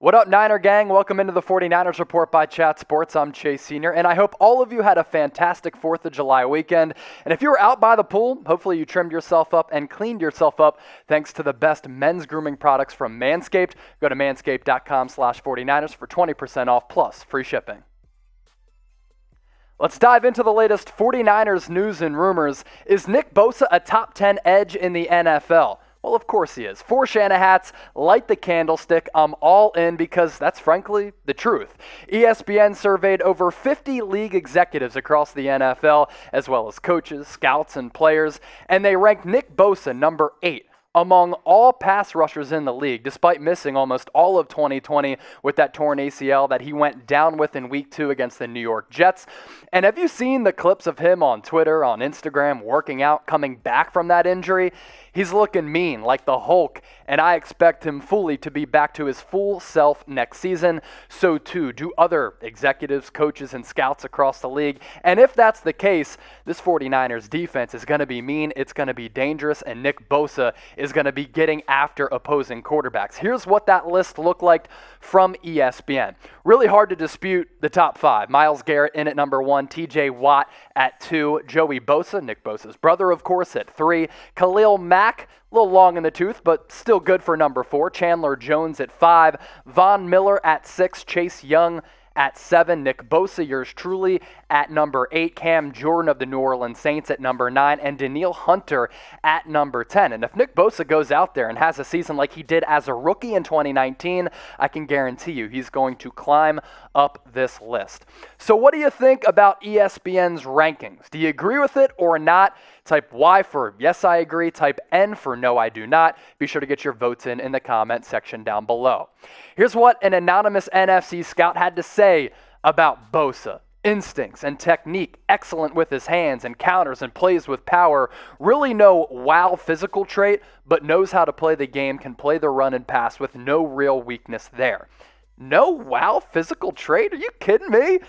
What up, Niner gang? Welcome into the 49ers Report by Chat Sports. I'm Chase Sr., and I hope all of you had a fantastic 4th of July weekend. And if you were out by the pool, hopefully you trimmed yourself up and cleaned yourself up thanks to the best men's grooming products from Manscaped. Go to manscaped.com/49ers for 20% off plus free shipping. Let's dive into the latest 49ers news and rumors. Is Nick Bosa a top 10 edge in the NFL? Well, of course he is. For Shanahats, light the candlestick. I'm all in because that's frankly the truth. ESPN surveyed over 50 league executives across the NFL, as well as coaches, scouts, and players, and they ranked Nick Bosa number 8 among all pass rushers in the league, despite missing almost all of 2020 with that torn ACL that he went down with in Week 2 against the New York Jets. And have you seen the clips of him on Twitter, on Instagram, working out, coming back from that injury? He's looking mean, like the Hulk, and I expect him fully to be back to his full self next season. So too do other executives, coaches, and scouts across the league. And if that's the case, this 49ers defense is going to be mean, it's going to be dangerous, and Nick Bosa is going to be getting after opposing quarterbacks. Here's what that list looked like from ESPN. Really hard to dispute the top 5. Myles Garrett in at number 1, TJ Watt at 2, Joey Bosa, Nick Bosa's brother, of course, at 3, Khalil Mack, a little long in the tooth, but still good for number 4. Chandler Jones at 5. Von Miller at 6. Chase Young at 7. Nick Bosa, yours truly, at number 8. Cam Jordan of the New Orleans Saints at number 9. And Danielle Hunter at number 10. And if Nick Bosa goes out there and has a season like he did as a rookie in 2019, I can guarantee you he's going to climb up this list. So what do you think about ESPN's rankings? Do you agree with it or not? Type Y for yes, I agree. Type N for no, I do not. Be sure to get your votes in the comment section down below. Here's what an anonymous NFC scout had to say about Bosa. Instincts and technique, excellent with his hands and counters and plays with power. Really no wow physical trait, but knows how to play the game, can play the run and pass with no real weakness there. No wow physical trait? Are you kidding me?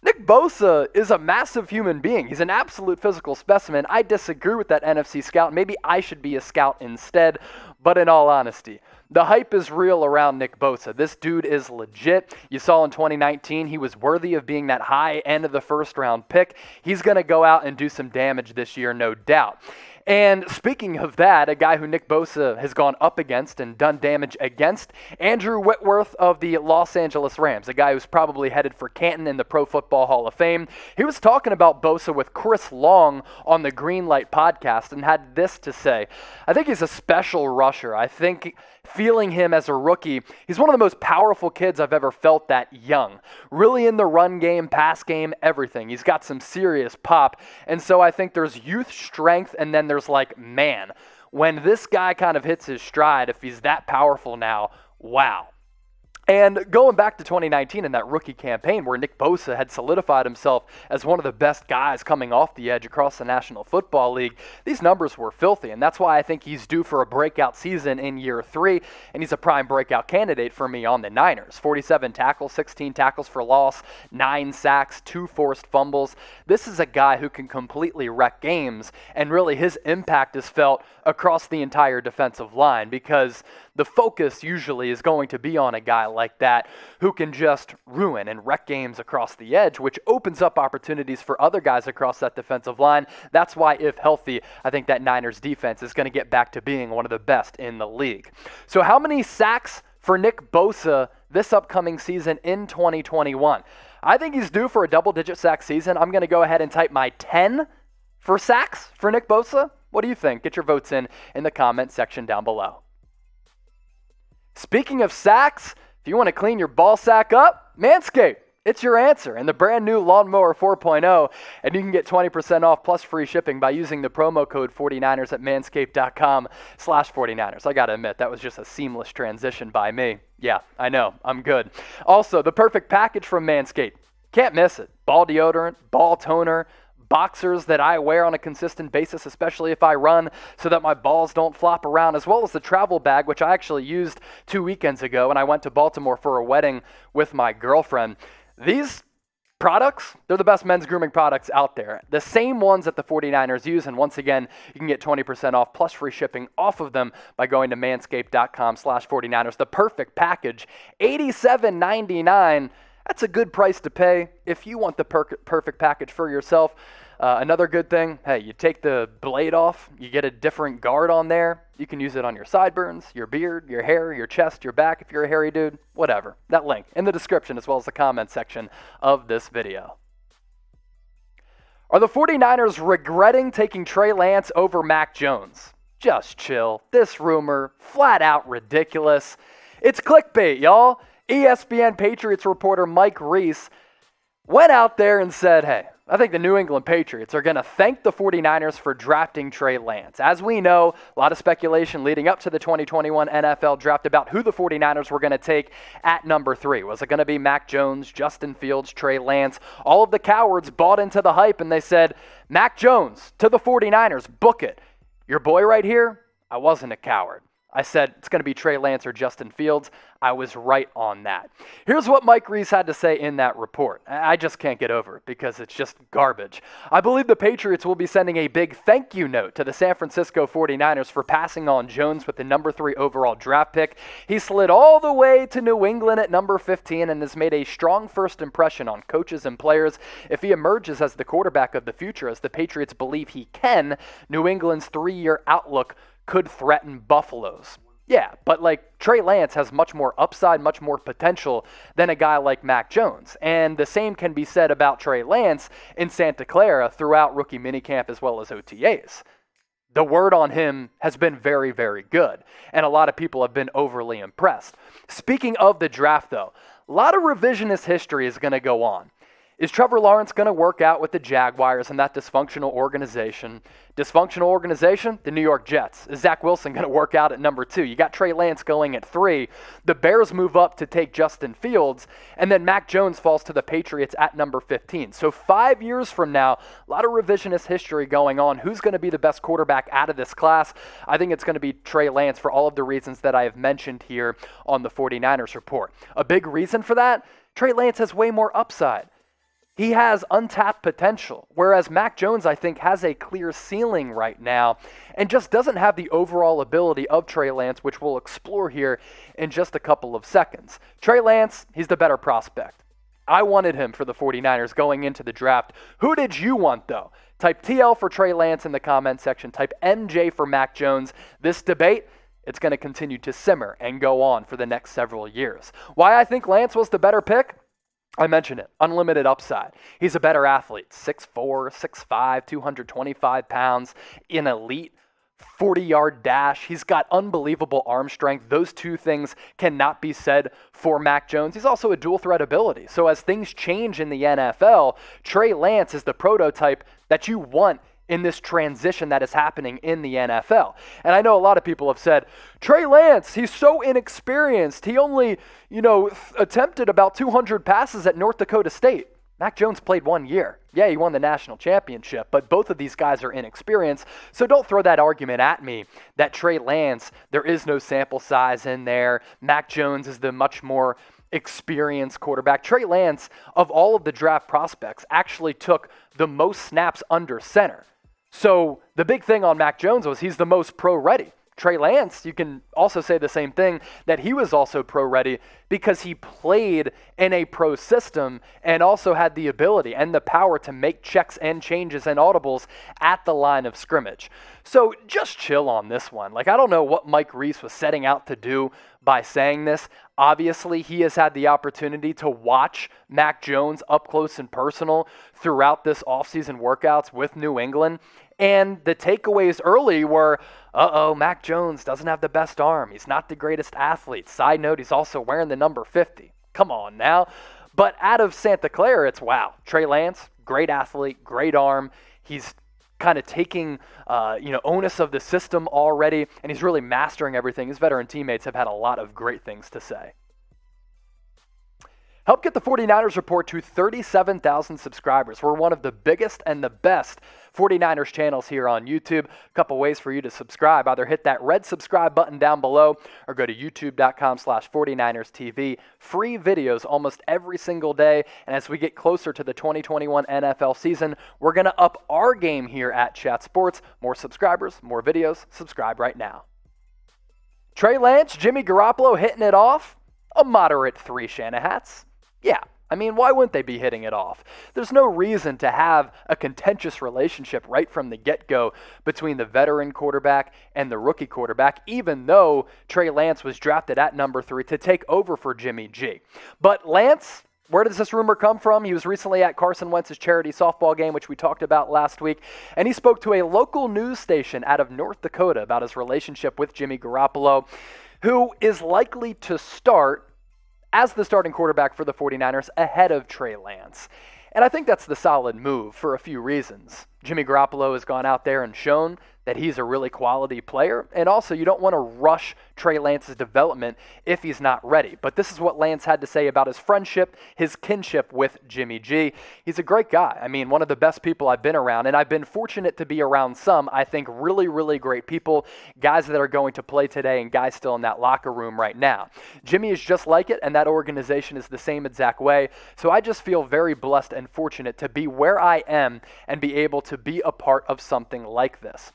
Nick Bosa is a massive human being. He's an absolute physical specimen. I disagree with that NFC scout. Maybe I should be a scout instead. But in all honesty, the hype is real around Nick Bosa. This dude is legit. You saw in 2019, he was worthy of being that high end of the first round pick. He's going to go out and do some damage this year, no doubt. And speaking of that, a guy who Nick Bosa has gone up against and done damage against, Andrew Whitworth of the Los Angeles Rams, a guy who's probably headed for Canton in the Pro Football Hall of Fame. He was talking about Bosa with Chris Long on the Greenlight podcast and had this to say. I think he's a special rusher. I think feeling him as a rookie, he's one of the most powerful kids I've ever felt that young. Really in the run game, pass game, everything. He's got some serious pop. And so I think there's youth strength, and then there's like, man, when this guy kind of hits his stride, if he's that powerful now, wow. And going back to 2019 in that rookie campaign where Nick Bosa had solidified himself as one of the best guys coming off the edge across the National Football League, these numbers were filthy. And that's why I think he's due for a breakout season in year 3. And he's a prime breakout candidate for me on the Niners. 47 tackles, 16 tackles for loss, 9 sacks, 2 forced fumbles. This is a guy who can completely wreck games. And really his impact is felt across the entire defensive line because the focus usually is going to be on a guy like that who can just ruin and wreck games across the edge, which opens up opportunities for other guys across that defensive line. That's why, if healthy, I think that Niners defense is going to get back to being one of the best in the league. So how many sacks for Nick Bosa this upcoming season in 2021? I think he's due for a double-digit sack season. I'm going to go ahead and type my 10 for sacks for Nick Bosa. What do you think? Get your votes in the comment section down below. Speaking of sacks, if you want to clean your ball sack up, Manscape, it's your answer. And the brand new Lawnmower 4.0, and you can get 20% off plus free shipping by using the promo code 49ers at manscaped.com/49ers. I got to admit, that was just a seamless transition by me. Yeah, I know, I'm good. Also, the perfect package from Manscaped. Can't miss it. Ball deodorant, ball toner, boxers that I wear on a consistent basis, especially if I run, so that my balls don't flop around, as well as the travel bag, which I actually used 2 weekends ago when I went to Baltimore for a wedding with my girlfriend. These Products, they're the best men's grooming products out there. The same ones that the 49ers use, and once again, you can get 20% off plus free shipping off of them by going to manscape.com/49ers. The perfect package, $87.99. That's a good price to pay if you want the perfect package for yourself. Another good thing, hey, you take the blade off, you get a different guard on there. You can use it on your sideburns, your beard, your hair, your chest, your back if you're a hairy dude, whatever. That link in the description as well as the comment section of this video. Are the 49ers regretting taking Trey Lance over Mac Jones? Just chill. This rumor, flat out ridiculous. It's clickbait, y'all. ESPN Patriots reporter Mike Reiss went out there and said, hey, I think the New England Patriots are going to thank the 49ers for drafting Trey Lance. As we know, a lot of speculation leading up to the 2021 NFL draft about who the 49ers were going to take at number 3. Was it going to be Mac Jones, Justin Fields, Trey Lance? All of the cowards bought into the hype and they said, Mac Jones to the 49ers, book it. Your boy right here, I wasn't a coward. I said it's going to be Trey Lance or Justin Fields. I was right on that. Here's what Mike Reiss had to say in that report. I just can't get over it because it's just garbage. I believe the Patriots will be sending a big thank you note to the San Francisco 49ers for passing on Jones with the number 3 overall draft pick. He slid all the way to New England at number 15 and has made a strong first impression on coaches and players. If he emerges as the quarterback of the future, as the Patriots believe he can, New England's 3-year outlook could threaten Buffalo's. Yeah, but Trey Lance has much more upside, much more potential than a guy like Mac Jones. And the same can be said about Trey Lance in Santa Clara throughout rookie minicamp as well as OTAs. The word on him has been very, very good, and a lot of people have been overly impressed. Speaking of the draft, though, a lot of revisionist history is going to go on. Is Trevor Lawrence going to work out with the Jaguars and that dysfunctional organization? Dysfunctional organization? The New York Jets. Is Zach Wilson going to work out at number 2? You got Trey Lance going at 3. The Bears move up to take Justin Fields, and then Mac Jones falls to the Patriots at number 15. So 5 years from now, a lot of revisionist history going on. Who's going to be the best quarterback out of this class? I think it's going to be Trey Lance for all of the reasons that I have mentioned here on the 49ers report. A big reason for that? Trey Lance has way more upside. He has untapped potential, whereas Mac Jones, I think, has a clear ceiling right now and just doesn't have the overall ability of Trey Lance, which we'll explore here in just a couple of seconds. Trey Lance, he's the better prospect. I wanted him for the 49ers going into the draft. Who did you want, though? Type TL for Trey Lance in the comment section. Type MJ for Mac Jones. This debate, it's going to continue to simmer and go on for the next several years. Why I think Lance was the better pick? I mentioned it, unlimited upside. He's a better athlete, 6'4", 6'5", 225 pounds, an elite 40-yard dash. He's got unbelievable arm strength. Those two things cannot be said for Mac Jones. He's also a dual threat ability. So as things change in the NFL, Trey Lance is the prototype that you want in this transition that is happening in the NFL. And I know a lot of people have said, Trey Lance, he's so inexperienced. He only, attempted about 200 passes at North Dakota State. Mac Jones played 1 year. Yeah, he won the national championship, but both of these guys are inexperienced. So don't throw that argument at me that Trey Lance, there is no sample size in there. Mac Jones is the much more experienced quarterback. Trey Lance, of all of the draft prospects, actually took the most snaps under center. So the big thing on Mac Jones was he's the most pro-ready. Trey Lance, you can also say the same thing, that he was also pro-ready because he played in a pro system and also had the ability and the power to make checks and changes and audibles at the line of scrimmage. So just chill on this one. I don't know what Mike Reiss was setting out to do by saying this. Obviously, he has had the opportunity to watch Mac Jones up close and personal throughout this offseason workouts with New England. And the takeaways early were, Mac Jones doesn't have the best arm. He's not the greatest athlete. Side note, he's also wearing the number 50. Come on now. But out of Santa Clara, it's wow. Trey Lance, great athlete, great arm. He's kind of taking, onus of the system already, and he's really mastering everything. His veteran teammates have had a lot of great things to say. Help get the 49ers report to 37,000 subscribers. We're one of the biggest and the best 49ers channels here on YouTube. A couple ways for you to subscribe. Either hit that red subscribe button down below or go to youtube.com/49ers TV. Free videos almost every single day. And as we get closer to the 2021 NFL season, we're going to up our game here at Chat Sports. More subscribers, more videos. Subscribe right now. Trey Lance, Jimmy Garoppolo hitting it off. A moderate 3 Shanahats. Yeah, I mean, why wouldn't they be hitting it off? There's no reason to have a contentious relationship right from the get-go between the veteran quarterback and the rookie quarterback, even though Trey Lance was drafted at number 3 to take over for Jimmy G. But Lance, where does this rumor come from? He was recently at Carson Wentz's charity softball game, which we talked about last week, and he spoke to a local news station out of North Dakota about his relationship with Jimmy Garoppolo, who is likely to start as the starting quarterback for the 49ers ahead of Trey Lance. And I think that's the solid move for a few reasons. Jimmy Garoppolo has gone out there and shown that he's a really quality player, and also you don't want to rush Trey Lance's development if he's not ready. But this is what Lance had to say about his friendship, his kinship with Jimmy G. He's a great guy. I mean, one of the best people I've been around, and I've been fortunate to be around some, I think, really, really great people, guys that are going to play today and guys still in that locker room right now. Jimmy is just like it, and that organization is the same exact way. So I just feel very blessed and fortunate to be where I am and be able to be a part of something like this.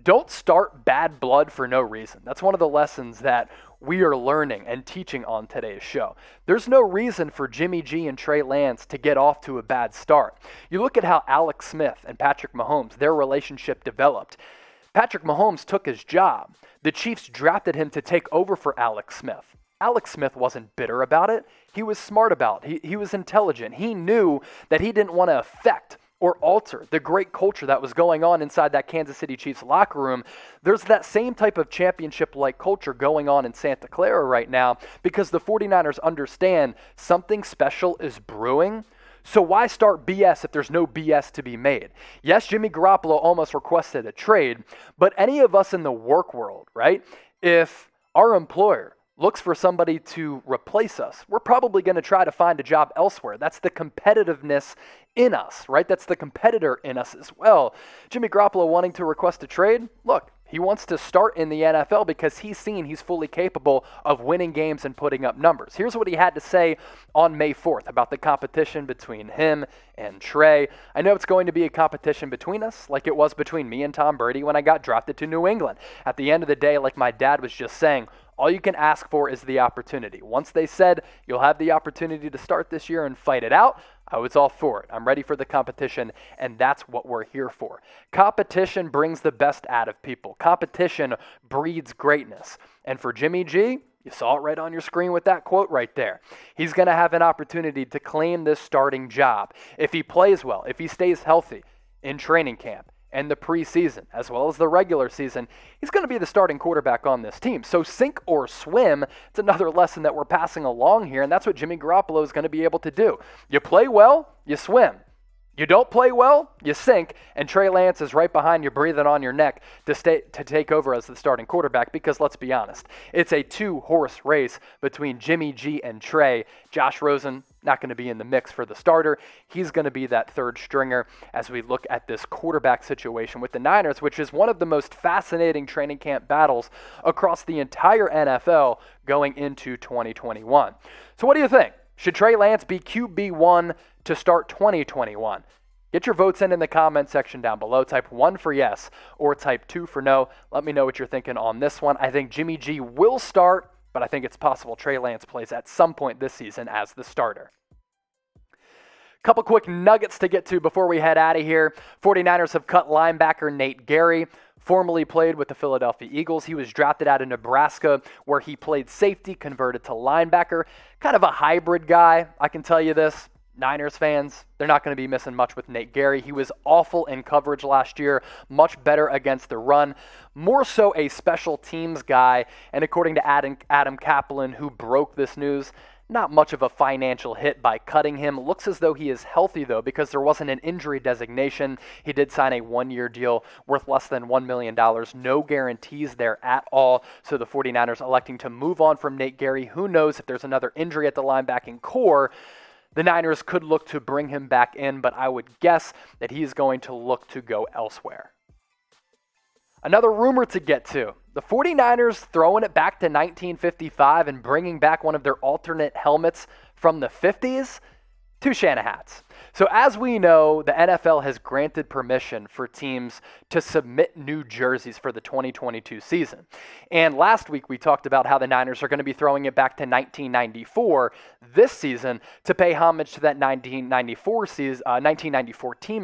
Don't start bad blood for no reason. That's one of the lessons that we are learning and teaching on today's show. There's no reason for Jimmy G and Trey Lance to get off to a bad start. You look at how Alex Smith and Patrick Mahomes, their relationship developed. Patrick Mahomes took his job. The Chiefs drafted him to take over for Alex Smith. Alex Smith wasn't bitter about it. He was smart about it. He was intelligent. He knew that he didn't want to affect or alter the great culture that was going on inside that Kansas City Chiefs locker room. There's that same type of championship-like culture going on in Santa Clara right now because the 49ers understand something special is brewing. So why start BS if there's no BS to be made? Yes, Jimmy Garoppolo almost requested a trade, but any of us in the work world, right? If our employer looks for somebody to replace us, we're probably going to try to find a job elsewhere. That's the competitiveness in us, right? That's the competitor in us as well. Jimmy Garoppolo wanting to request a trade, look, he wants to start in the NFL because he's seen he's fully capable of winning games and putting up numbers. Here's what he had to say on May 4th about the competition between him and Trey. I know it's going to be a competition between us like it was between me and Tom Brady when I got drafted to New England. At the end of the day, like my dad was just saying, all you can ask for is the opportunity. Once they said you'll have the opportunity to start this year and fight it out, I was all for it. I'm ready for the competition, and that's what we're here for. Competition brings the best out of people. Competition breeds greatness. And for Jimmy G, you saw it right on your screen with that quote right there. He's going to have an opportunity to claim this starting job. If he plays well, if he stays healthy in training camp, and the preseason, as well as the regular season, he's going to be the starting quarterback on this team. So sink or swim, it's another lesson that we're passing along here, and that's what Jimmy Garoppolo is going to be able to do. You play well, you swim. You don't play well, you sink, and Trey Lance is right behind you breathing on your neck to take over as the starting quarterback because, let's be honest, it's a 2-horse race between Jimmy G and Trey. Josh Rosen not going to be in the mix for the starter. He's going to be that third stringer as we look at this quarterback situation with the Niners, which is one of the most fascinating training camp battles across the entire NFL going into 2021. So what do you think? Should Trey Lance be QB1 to start 2021? Get your votes in the comment section down below. Type 1 for yes or type 2 for no. Let me know what you're thinking on this one. I think Jimmy G will start, but I think it's possible Trey Lance plays at some point this season as the starter. Couple quick nuggets to get to before we head out of here. 49ers have cut linebacker Nate Gary. Formerly played with the Philadelphia Eagles. He was drafted out of Nebraska where he played safety, converted to linebacker. Kind of a hybrid guy, I can tell you this. Niners fans, they're not going to be missing much with Nate Gary. He was awful in coverage last year, much better against the run, more so a special teams guy. And according to Adam Kaplan, who broke this news, not much of a financial hit by cutting him. Looks as though he is healthy, though, because there wasn't an injury designation. He did sign a one-year deal worth less than $1 million. No guarantees there at all. So the 49ers electing to move on from Nate Gary. Who knows if there's another injury at the linebacking core? the Niners could look to bring him back in, but I would guess that he's going to look to go elsewhere. Another rumor to get to. The 49ers throwing it back to 1955 and bringing back one of their alternate helmets from the 50s. Two Shanna hats. So as we know, the NFL has granted permission for teams to submit new jerseys for the 2022 season. And last week we talked about how the Niners are going to be throwing it back to 1994 this season to pay homage to that 1994 team,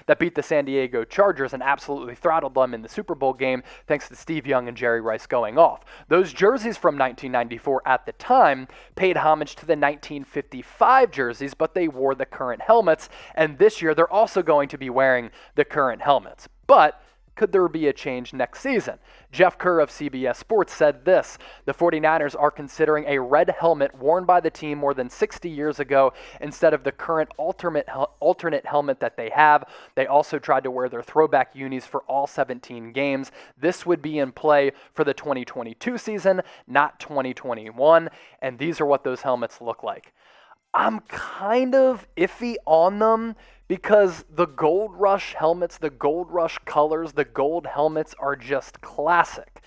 that beat the San Diego Chargers and absolutely throttled them in the Super Bowl game thanks to Steve Young and Jerry Rice going off. Those jerseys from 1994 at the time paid homage to the 1955 jerseys, but they wore the current helmets, and this year they're also going to be wearing the current helmets. But could there be a change next season? Jeff Kerr of CBS Sports said this: the 49ers are considering a red helmet worn by the team more than 60 years ago instead of the current alternate helmet that they have. They also tried to wear their throwback unis for all 17 games. This would be in play for the 2022 season, not 2021, and these are what those helmets look like. I'm kind of iffy on them because the Gold Rush helmets, the Gold Rush colors, the gold helmets are just classic.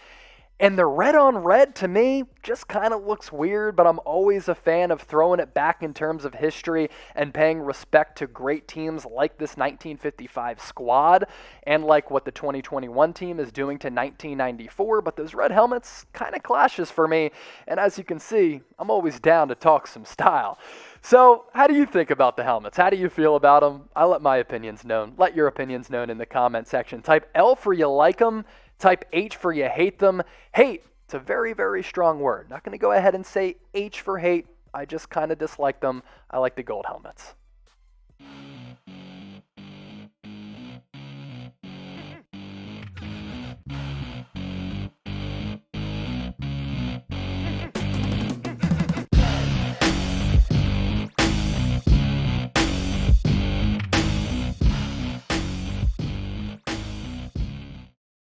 And the red on red, to me, just kind of looks weird, but I'm always a fan of throwing it back in terms of history and paying respect to great teams like this 1955 squad and like what the 2021 team is doing to 1994. But those red helmets kind of clashes for me. And as you can see, I'm always down to talk some style. So how do you think about the helmets? How do you feel about them? I let my opinions known. Let your opinions known in the comment section. Type L for you like them. Type H for you hate them. Hate, it's a very, very strong word. Not going to go ahead and say H for hate. I just kind of dislike them. I like the gold helmets.